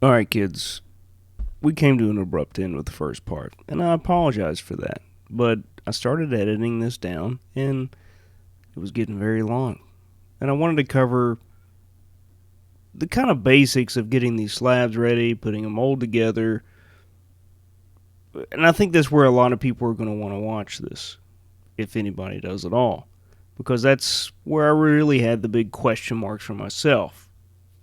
Alright, kids, we came to an abrupt end with the first part, and I apologize for that. But I started editing this down, and it was getting very long. And I wanted to cover the kind of basics of getting these slabs ready, putting a mold together. And I think that's where a lot of people are going to want to watch this, if anybody does at all. Because that's where I really had the big question marks for myself.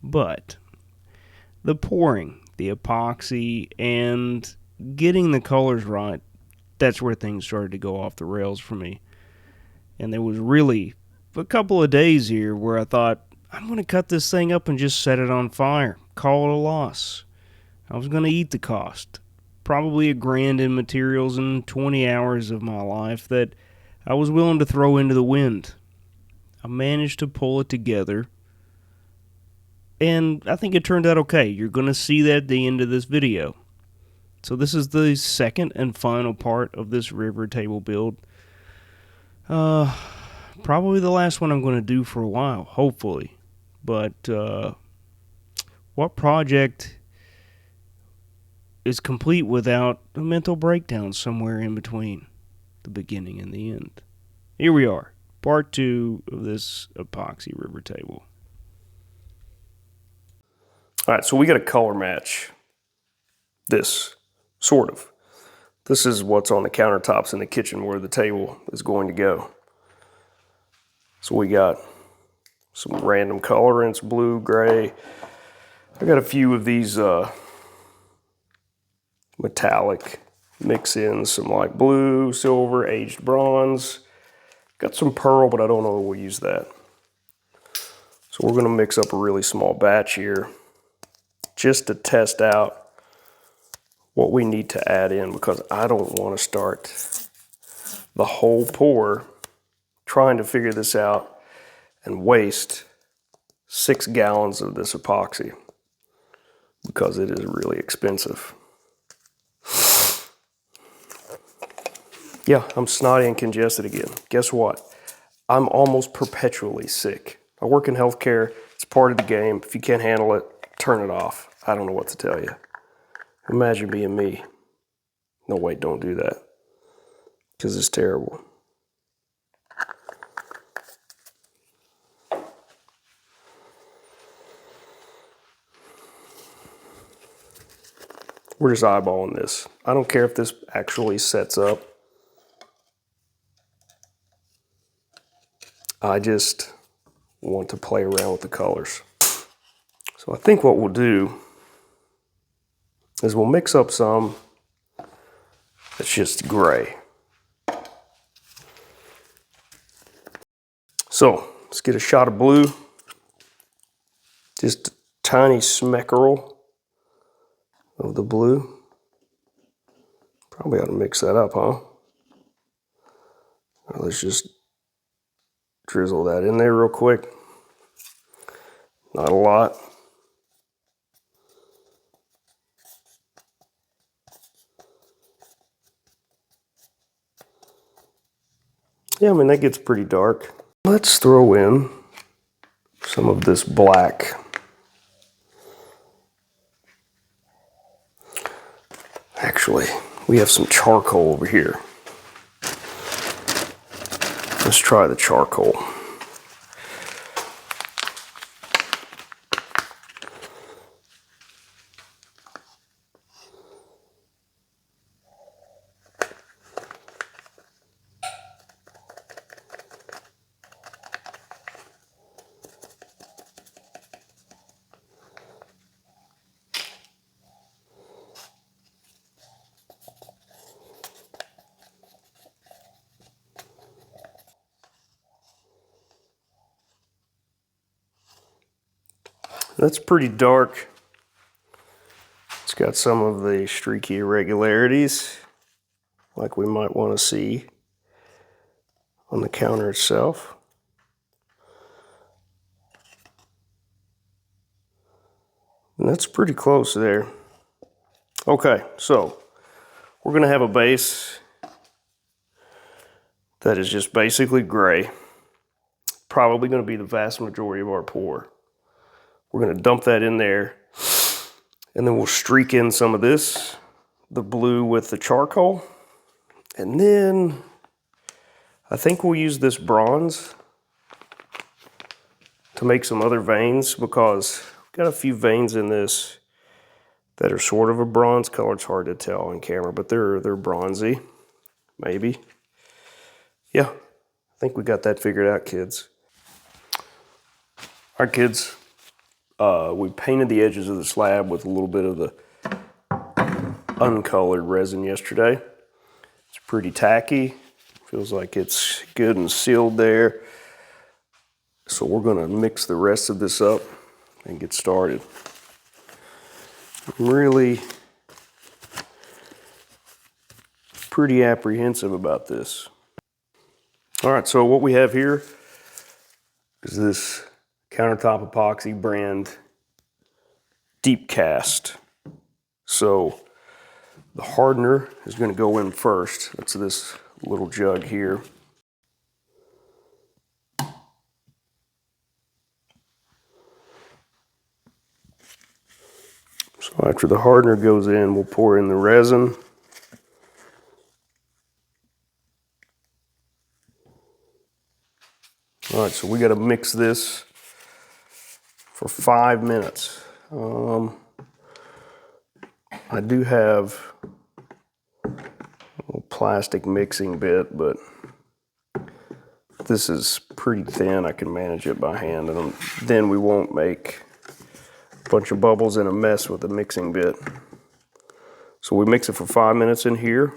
But the pouring, the epoxy, and getting the colors right, that's where things started to go off the rails for me. And there was really a couple of days here where I thought, I'm going to cut this thing up and just set it on fire, call it a loss. I was going to eat the cost. Probably $1,000 in materials and 20 hours of my life that I was willing to throw into the wind. I managed to pull it together, and I think it turned out okay. You're going to see that at the end of this video. So this is the second and final part of this river table build. Probably the last one I'm going to do for a while, hopefully. But what project is complete without a mental breakdown somewhere in between the beginning and the end? Here we are, part 2 of this epoxy river table. All right, so we got a color match. This, sort of. This is what's on the countertops in the kitchen where the table is going to go. So we got some random colorants, blue, gray. I got a few of these metallic mix-ins, some like blue, silver, aged bronze. Got some pearl, but I don't know if we'll use that. So we're gonna mix up a really small batch here just to test out what we need to add in, because I don't want to start the whole pour trying to figure this out and waste 6 gallons of this epoxy, because it is really expensive. Yeah, I'm snotty and congested again. Guess what? I'm almost perpetually sick. I work in healthcare. It's part of the game. If you can't handle it, turn it off. I don't know what to tell you. Imagine being me. No, wait, don't do that, because it's terrible. We're just eyeballing this. I don't care if this actually sets up. I just want to play around with the colors. So I think what we'll do is we'll mix up some that's just gray. So let's get a shot of blue. Just a tiny smeckerel of the blue. Probably ought to mix that up, huh? Let's just drizzle that in there real quick. Not a lot. Yeah, I mean, that gets pretty dark. Let's throw in some of this black. Actually, we have some charcoal over here. Let's try the charcoal. That's pretty dark. It's got some of the streaky irregularities, like we might want to see on the counter itself. And that's pretty close there. Okay, so we're going to have a base that is just basically gray. Probably going to be the vast majority of our pour. We're going to dump that in there, And then we'll streak in some of this, the blue with the charcoal. And then I think we'll use this bronze to make some other veins, because we've got a few veins in this that are sort of a bronze color. It's hard to tell on camera, but they're bronzy, maybe. Yeah, I think we got that figured out, kids. All right, kids. We painted the edges of the slab with a little bit of the uncolored resin yesterday. It's pretty tacky. Feels like it's good and sealed there. So we're gonna mix the rest of this up and get started. I'm really pretty apprehensive about this. All right, so what we have here is this Countertop Epoxy brand deep cast. So the hardener is going to go in first. That's this little jug here. So after the hardener goes in, we'll pour in the resin. All right, so we got to mix this for 5 minutes. I do have a little plastic mixing bit, but this is pretty thin. I can manage it by hand, and then we won't make a bunch of bubbles and a mess with the mixing bit. So we mix it for 5 minutes in here,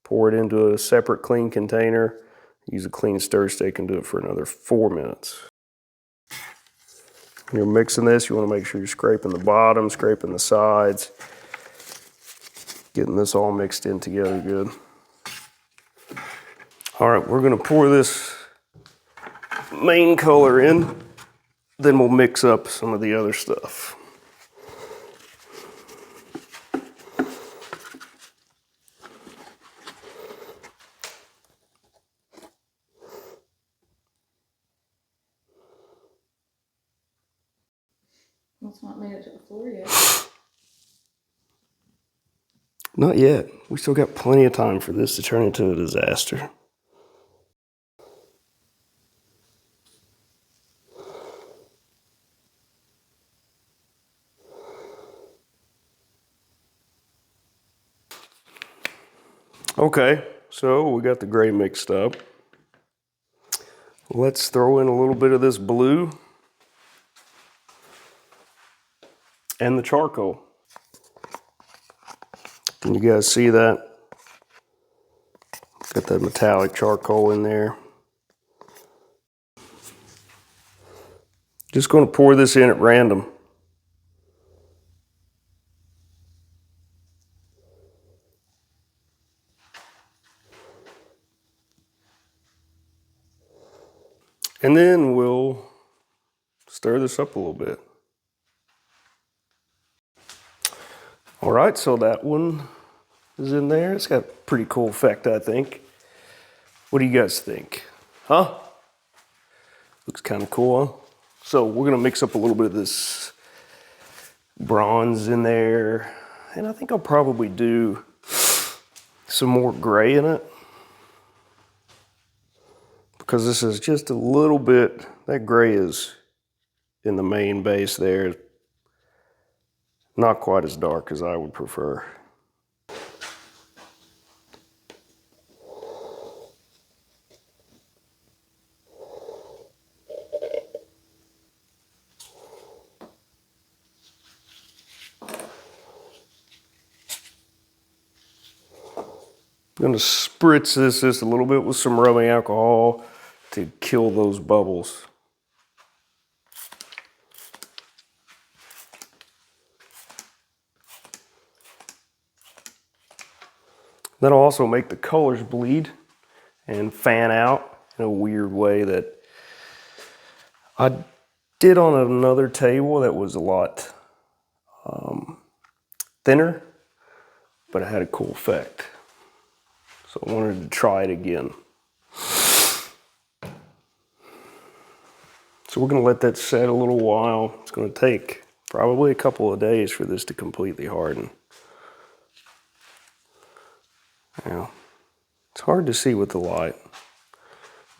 pour it into a separate clean container, use a clean stir stick, and do it for another 4 minutes. When you're mixing this, you want to make sure you're scraping the bottom, scraping the sides, getting this all mixed in together good. All right, we're going to pour this main color in, then we'll mix up some of the other stuff. It's not made it to the floor yet. Not yet. We still got plenty of time for this to turn into a disaster. Okay, so we got the gray mixed up. Let's throw in a little bit of this blue and the charcoal. Can you guys see that? Got that metallic charcoal in there. Just going to pour this in at random. And then we'll stir this up a little bit. All right, so that one is in there. It's got a pretty cool effect, I think. What do you guys think? Huh? Looks kind of cool, huh? So we're gonna mix up a little bit of this bronze in there. And I think I'll probably do some more gray in it, because this is just a little bit, that gray is in the main base there. Not quite as dark as I would prefer. I'm going to spritz this just a little bit with some rubbing alcohol to kill those bubbles. That'll also make the colors bleed and fan out in a weird way that I did on another table that was a lot thinner, but it had a cool effect. So I wanted to try it again. So we're gonna let that set a little while. It's gonna take Probably a couple of days for this to completely harden. Now, it's hard to see with the light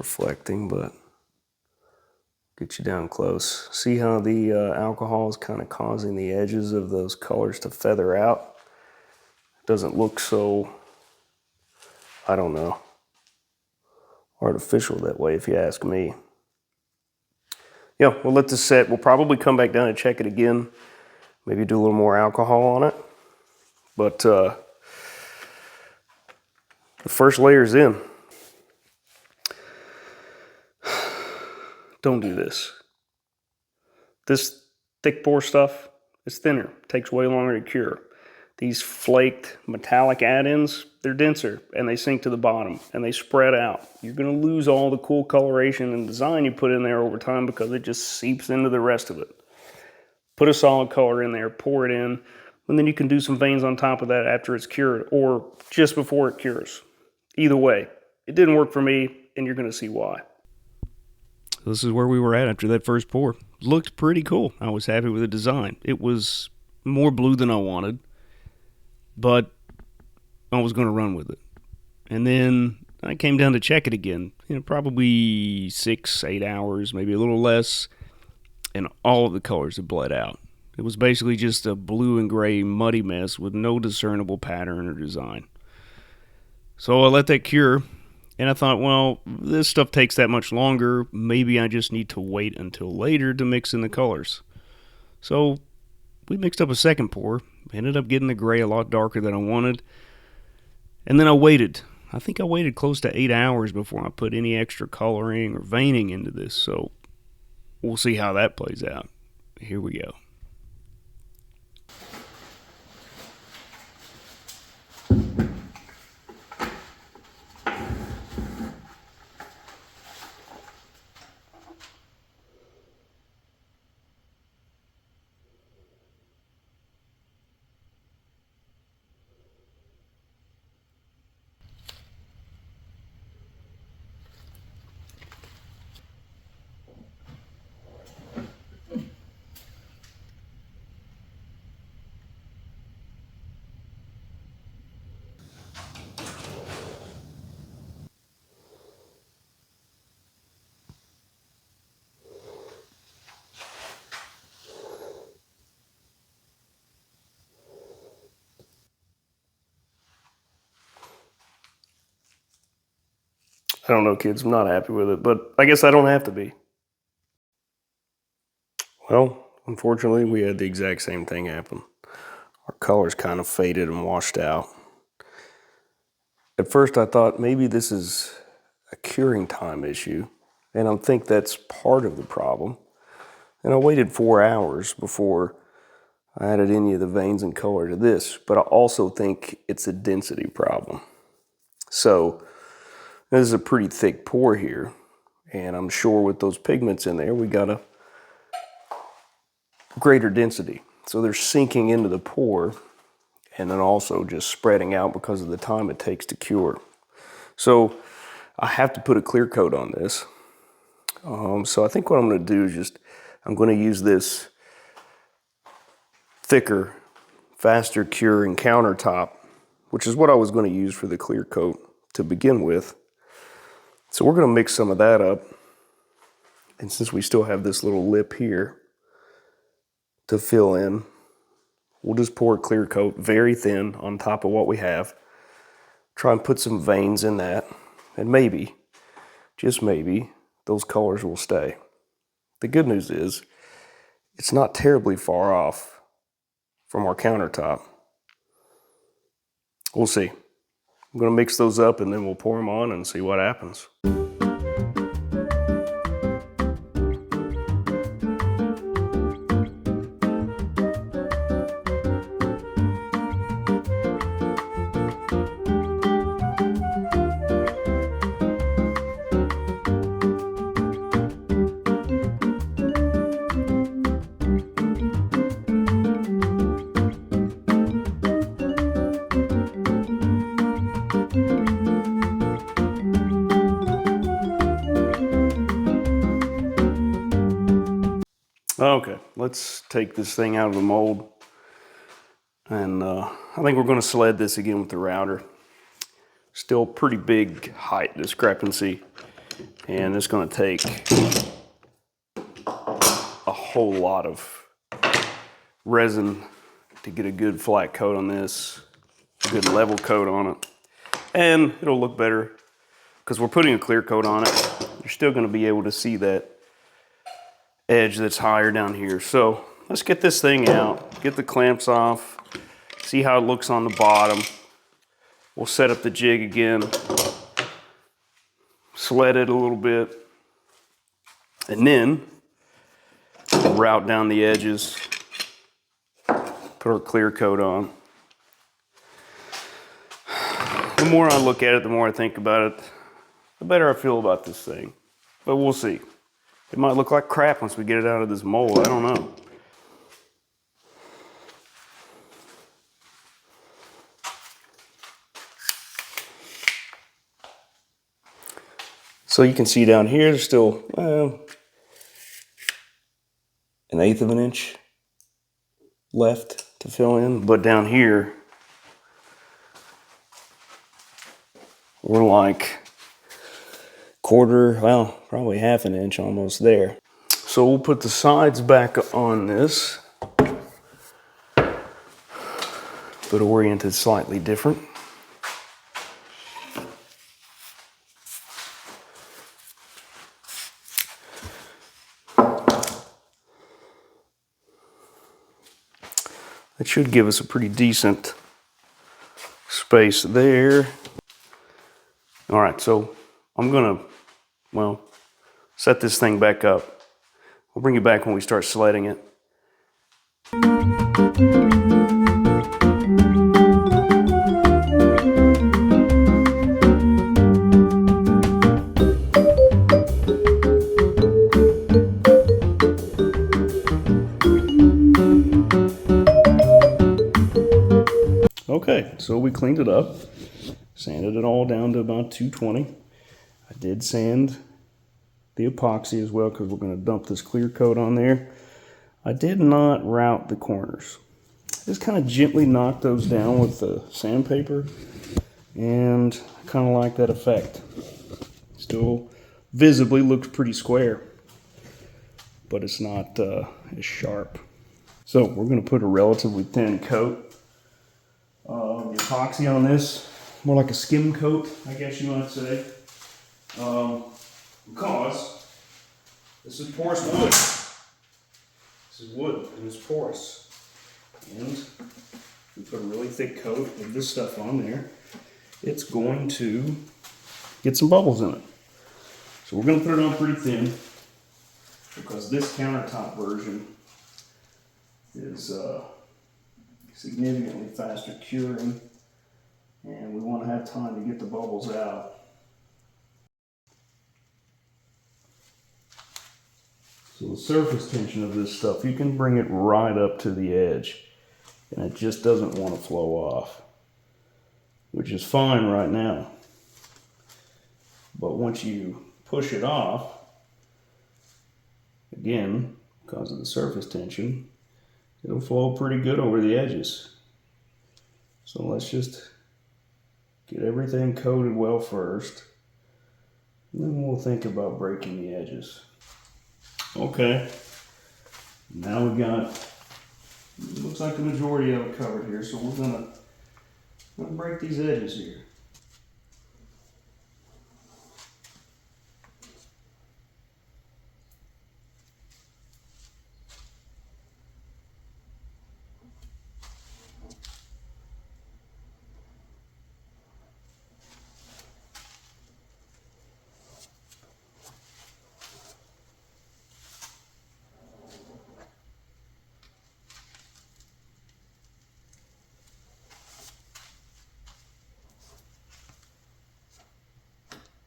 reflecting, but get you down close. See how the alcohol is kind of causing the edges of those colors to feather out? It doesn't look so, I don't know, artificial that way if you ask me. Yeah, we'll let this set. We'll probably come back down and check it again. Maybe do a little more alcohol on it. But the first layer's in. Don't do this. This thick pour stuff is thinner. It takes way longer to cure. These flaked metallic add-ins, they're denser and they sink to the bottom and they spread out. You're going to lose all the cool coloration and design you put in there over time because it just seeps into the rest of it. Put a solid color in there, pour it in, and then you can do some veins on top of that after it's cured or just before it cures. Either way, it didn't work for me and you're going to see why. This is where we were at after that first pour. Looked pretty cool. I was happy with the design. It was more blue than I wanted, but I was going to run with it. And then I came down to check it again, probably 6-8 hours, maybe a little less, and all of the colors had bled out. It was basically just a blue and gray muddy mess with no discernible pattern or design. So I let that cure. And I thought, well, this stuff takes that much longer. Maybe I just need to wait until later to mix in the colors. So we mixed up a second pour. Ended up getting the gray a lot darker than I wanted. And then I waited. I think I waited close to 8 hours before I put any extra coloring or veining into this. So we'll see how that plays out. Here we go. I don't know, kids. I'm not happy with it, but I guess I don't have to be. Well, unfortunately, we had the exact same thing happen. Our colors kind of faded and washed out. At first, I thought maybe this is a curing time issue, and I think that's part of the problem. And I waited 4 hours before I added any of the veins and color to this, but I also think it's a density problem. So this is a pretty thick pour here, and I'm sure with those pigments in there, we got a greater density. So they're sinking into the pour and then also just spreading out because of the time it takes to cure. So I have to put a clear coat on this. So I think what I'm going to do is I'm going to use this thicker, faster curing countertop, which is what I was going to use for the clear coat to begin with. So we're going to mix some of that up. And since we still have this little lip here to fill in, we'll just pour a clear coat very thin on top of what we have. Try and put some veins in that. And maybe, just maybe, those colors will stay. The good news is, it's not terribly far off from our countertop. We'll see. I'm going to mix those up and then we'll pour them on and see what happens. let's take this thing out of the mold. And I think we're going to sled this again with the router. Still pretty big height discrepancy. And it's going to take a whole lot of resin to get a good flat coat on this, a good level coat on it. And it'll look better because we're putting a clear coat on it. You're still going to be able to see that edge that's higher down here. So let's get this thing out, get the clamps off, see how it looks on the bottom. We'll set up the jig again, sled it a little bit, and then route down the edges, put our clear coat on. The more I look at it, the more I think about it, the better I feel about this thing. But we'll see. It might look like crap once we get it out of this mold. I don't know. So you can see down here, there's still 1/8 of an inch left to fill in. But down here, we're like quarter, well, probably 1/2 an inch almost there. So we'll put the sides back on this, but oriented slightly different. That should give us a pretty decent space there. All right, so I'm gonna, well, set this thing back up. We'll bring you back when we start sledding it. Okay, so we cleaned it up, sanded it all down to about 220. I did sand the epoxy as well because we're going to dump this clear coat on there. I did not route the corners. Just kind of gently knocked those down with the sandpaper, and I kind of like that effect. Still visibly looks pretty square, but it's not as sharp. So we're going to put a relatively thin coat of the epoxy on this, more like a skim coat, I guess you might say, because this is porous wood. This is wood and it's porous, and we put a really thick coat of this stuff on there, it's going to get some bubbles in it. So we're going to put it on pretty thin because this countertop version is significantly faster curing, and we want to have time to get the bubbles out. So the surface tension of this stuff, you can bring it right up to the edge, and it just doesn't want to flow off, which is fine right now. But once you push it off, again, because of the surface tension, it'll flow pretty good over the edges. So let's just get everything coated well first, and then we'll think about breaking the edges. Okay, now we've got, it looks like the majority of it covered here, so we're gonna break these edges here.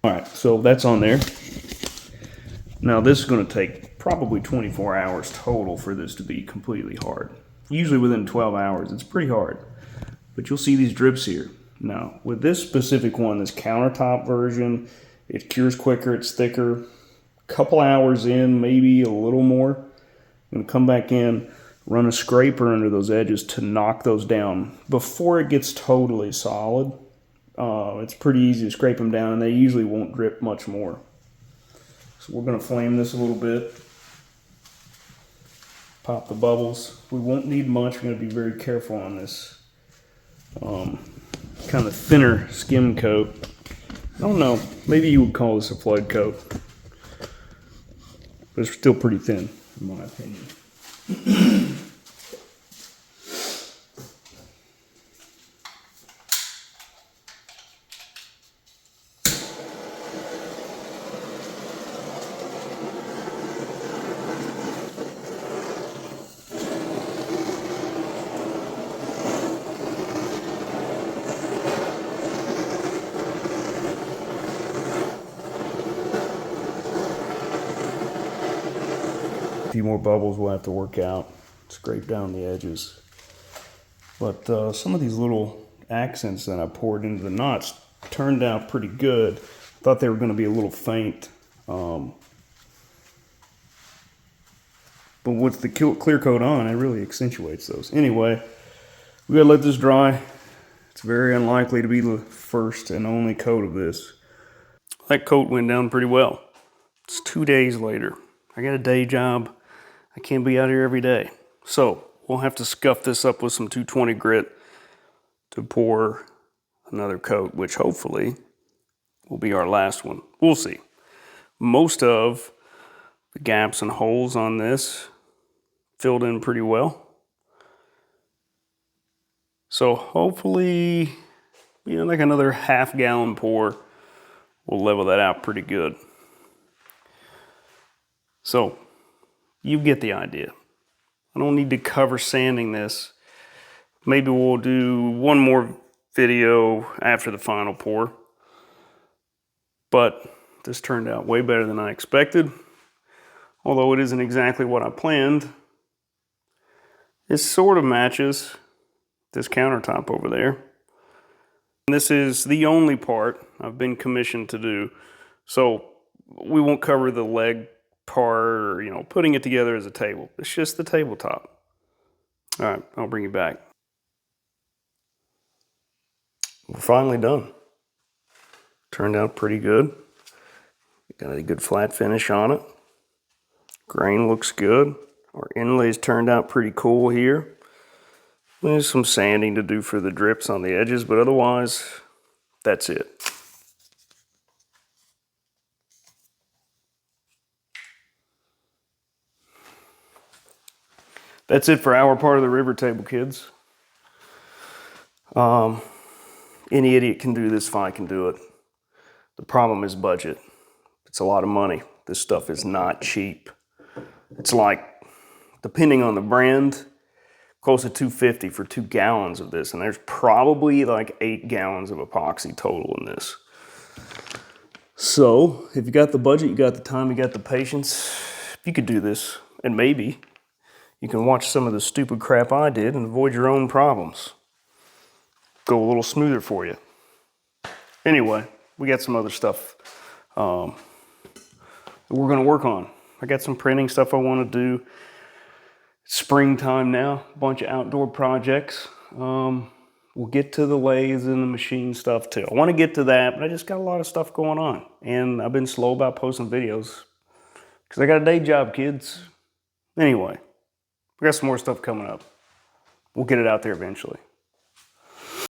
All right, so that's on there. Now this is going to take probably 24 hours total for this to be completely hard. Usually within 12 hours, it's pretty hard. But you'll see these drips here. Now, with this specific one, this countertop version, it cures quicker, it's thicker. A couple hours in, maybe a little more, I'm gonna come back in, run a scraper under those edges to knock those down before it gets totally solid. It's pretty easy to scrape them down, and they usually won't drip much more. So we're gonna flame this a little bit. Pop the bubbles. We won't need much. We're gonna be very careful on this kind of thinner skim coat. I don't know, maybe you would call this a flood coat, but it's still pretty thin, in my opinion. A few more bubbles we'll have to work out, scrape down the edges. But some of these little accents that I poured into the knots turned out pretty good. Thought they were going to be a little faint. But with the clear coat on, it really accentuates those. Anyway, we gotta let this dry. It's very unlikely to be the first and only coat of this. That coat went down pretty well. It's 2 days later. I got a day job. I can't be out here every day. So we'll have to scuff this up with some 220 grit to pour another coat, which hopefully will be our last one. We'll see. Most of the gaps and holes on this filled in pretty well. So hopefully, like another half-gallon pour will level that out pretty good. So you get the idea. I don't need to cover sanding this. Maybe we'll do one more video after the final pour. But this turned out way better than I expected. Although it isn't exactly what I planned. It sort of matches this countertop over there. And this is the only part I've been commissioned to do. So we won't cover the leg part or, putting it together as a table. It's just the tabletop. All right, I'll bring you back. We're finally done. Turned out pretty good. Got a good flat finish on it. Grain looks good. Our inlays turned out pretty cool here. There's some sanding to do for the drips on the edges, but otherwise, that's it. That's it for our part of the river table, kids. Any idiot can do this if I can do it. The problem is budget. It's a lot of money. This stuff is not cheap. It's like, depending on the brand, close to $250 for 2 gallons of this, and there's probably like 8 gallons of epoxy total in this. So, if you got the budget, you got the time, you got the patience, you could do this, and maybe you can watch some of the stupid crap I did and avoid your own problems. Go a little smoother for you. Anyway, we got some other stuff that we're gonna work on. I got some printing stuff I wanna do. It's springtime now, a bunch of outdoor projects. We'll get to the lathes and the machine stuff too. I wanna get to that, but I just got a lot of stuff going on. And I've been slow about posting videos because I got a day job, kids. Anyway, we got some more stuff coming up. We'll get it out there eventually.